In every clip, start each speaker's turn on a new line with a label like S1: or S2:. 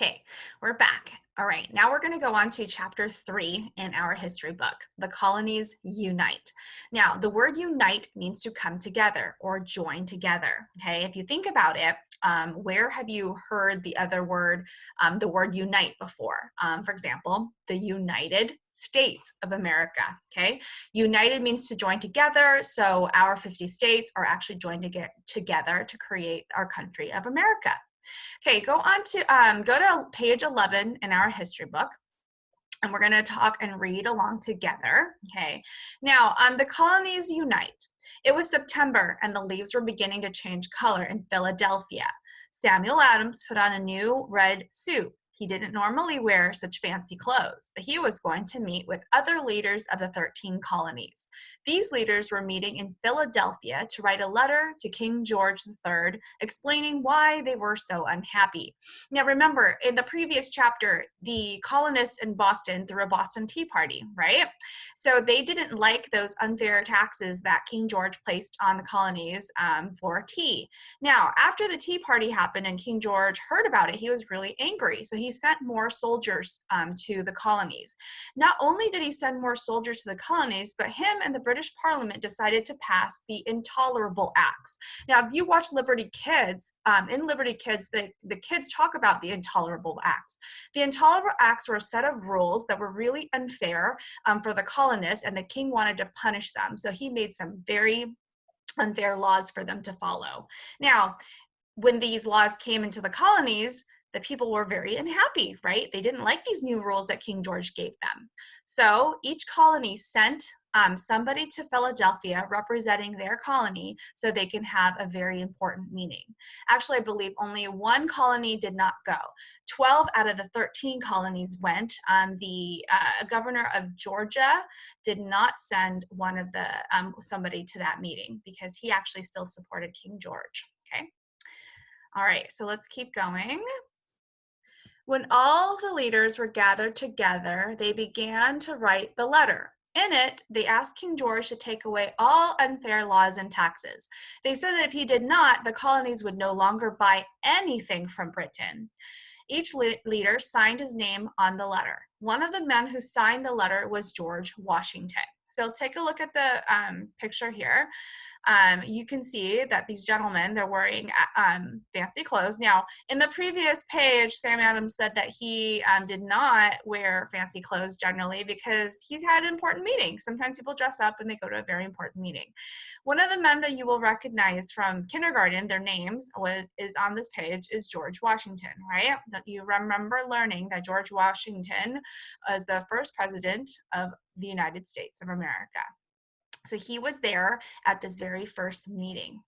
S1: Okay, we're back. All right, now we're going to go on to chapter 3 in our history book, The Colonies Unite. Now, the word unite means to come together or join together. Okay, if you think about it, where have you heard the word unite before? For example, the United States of America. Okay, united means to join together. So our 50 states are actually joined together to create our country of America. Okay, go to page 11 in our history book, and we're going to talk and read along together. Okay, now the colonies unite. It was September, and the leaves were beginning to change color in Philadelphia. Samuel Adams put on a new red suit. He didn't normally wear such fancy clothes, but he was going to meet with other leaders of the 13 colonies. These leaders were meeting in Philadelphia to write a letter to King George III explaining why they were so unhappy. Now remember, in the previous chapter, the colonists in Boston threw a Boston Tea Party, right? So they didn't like those unfair taxes that King George placed on the colonies for tea. Now, after the Tea Party happened and King George heard about it, he was really angry. So he sent more soldiers to the colonies. Not only did he send more soldiers to the colonies, but him and the British Parliament decided to pass the Intolerable Acts. Now, if you watch Liberty Kids, in Liberty Kids, the kids talk about the Intolerable Acts. The Intolerable Acts were a set of rules that were really unfair for the colonists, and the king wanted to punish them. So he made some very unfair laws for them to follow. Now, when these laws came into the colonies, the people were very unhappy, right? They didn't like these new rules that King George gave them. So each colony sent somebody to Philadelphia representing their colony so they can have a very important meeting. Actually, I believe only one colony did not go. 12 out of the 13 colonies went. The governor of Georgia did not send somebody to that meeting because he actually still supported King George, okay? All right, so let's keep going. When all the leaders were gathered together, they began to write the letter. In it, they asked King George to take away all unfair laws and taxes. They said that if he did not, the colonies would no longer buy anything from Britain. Each leader signed his name on the letter. One of the men who signed the letter was George Washington. So take a look at the picture here. You can see that these gentlemen, they're wearing fancy clothes. Now, in the previous page, Sam Adams said that he did not wear fancy clothes generally because he's had important meetings. Sometimes people dress up when they go to a very important meeting. One of the men that you will recognize from kindergarten, their names is on this page, is George Washington, right? You remember learning that George Washington was the first president of the United States of America. So he was there at this very first meeting.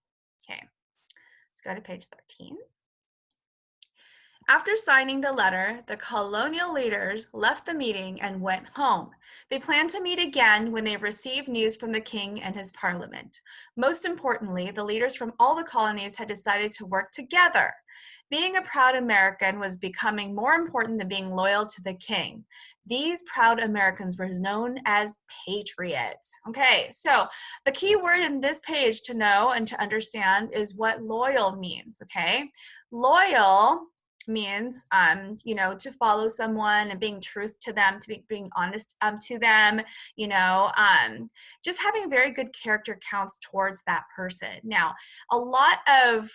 S1: Okay, let's go to page 13. After signing the letter, the colonial leaders left the meeting and went home. They planned to meet again when they received news from the king and his parliament. Most importantly, the leaders from all the colonies had decided to work together. Being a proud American was becoming more important than being loyal to the king. These proud Americans were known as patriots. Okay, so the key word in this page to know and to understand is what loyal means, okay? Loyal means to follow someone and being truth to them, being honest to them, just having very good character counts towards that person. Now, a lot of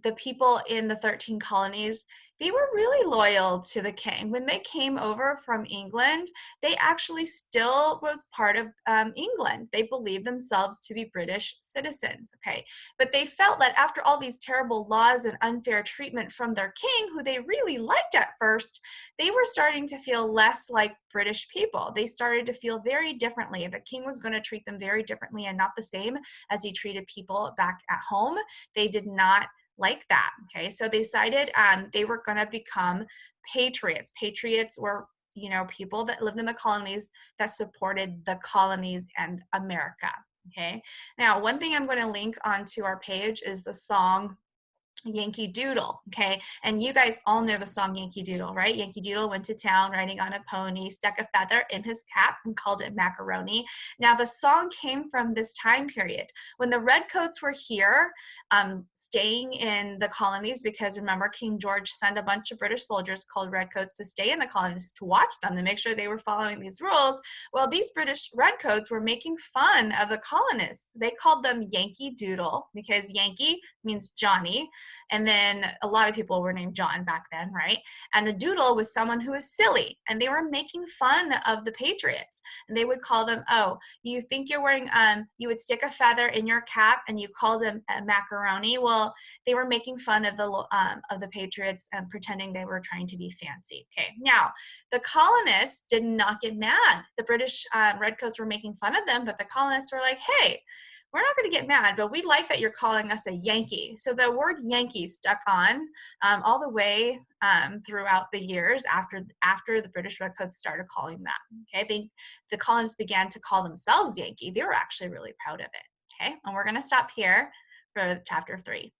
S1: the people in the 13 colonies, they were really loyal to the king. When they came over from England, they actually still was part of England. They believed themselves to be British citizens, okay? But they felt that after all these terrible laws and unfair treatment from their king, who they really liked at first, they were starting to feel less like British people. They started to feel very differently. The king was going to treat them very differently and not the same as he treated people back at home. They did not like that, okay? So they decided they were going to become patriots. Patriots were, people that lived in the colonies that supported the colonies and America, okay? Now, one thing I'm going to link onto our page is the song Yankee Doodle, okay? And you guys all know the song Yankee Doodle, right? Yankee Doodle went to town riding on a pony, stuck a feather in his cap and called it macaroni. Now, the song came from this time period when the redcoats were here, staying in the colonies, because remember, King George sent a bunch of British soldiers called redcoats to stay in the colonies to watch them, to make sure they were following these rules. Well, these British redcoats were making fun of the colonists. They called them Yankee Doodle because Yankee means Johnny, and then a lot of people were named John back then, right? And a doodle was someone who was silly, and they were making fun of the Patriots. And they would call them, oh, you think you're wearing, you would stick a feather in your cap and you call them a macaroni. Well, they were making fun of the Patriots and pretending they were trying to be fancy. Okay, now the colonists did not get mad. The British redcoats were making fun of them, but the colonists were like, hey, we're not going to get mad, but we like that you're calling us a Yankee. So the word Yankee stuck on all the way throughout the years after the British Redcoats started calling them. Okay, the colonists began to call themselves Yankee. They were actually really proud of it. Okay, and we're going to stop here for chapter 3.